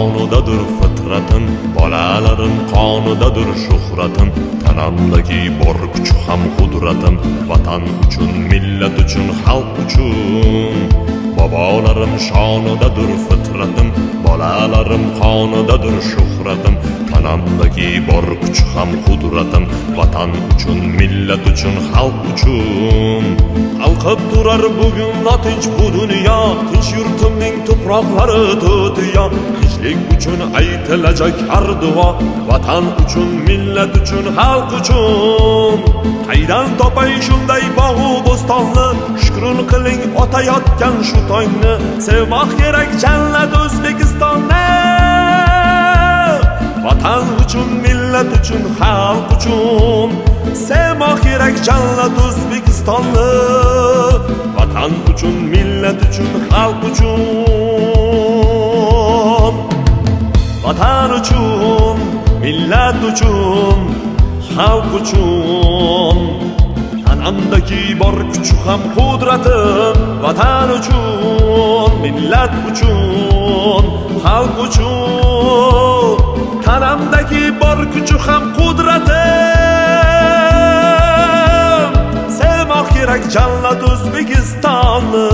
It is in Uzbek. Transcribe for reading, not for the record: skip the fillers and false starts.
jonidadir fitratim, bolalarim qonidadir shuhratim, tanamdagi bor kuch ham qudratim, vatan uchun, millat uchun, xalq uchun. Bobolarim shonidadir fitratim, bolalarim qonidadir shuhratim, tanamdagi bor kuch ham qudratim, vatan uchun, millat uchun, xalq uchun. Qalqib turar bugun notinch bu dunyo, tinch yurtimning tuproqlari to'tiyo. Tinchlik uchun aytilajak har duo, vatan uchun, millat uchun, xalq uchun. Qaydan topay shunday bog'u bo'stonni, shukrun qiling otayotgan shu tongni. Sevmoq kerak jannat O'zbekistonni, vatan uchun, millat uchun, xalq uchun. Sevmoq kerak jannat O'zbekistonni, vatan uchun, millat uchun, xalq uchun. Vatan uchun, millat uchun, xalq uchun. Tanamdagi bor kuch ham qudratim, vatan uchun, millat uchun, xalq uchun. Tanamdagi bor kuch ham qudratim, sevmoq kerak jannat O'zbekistonni,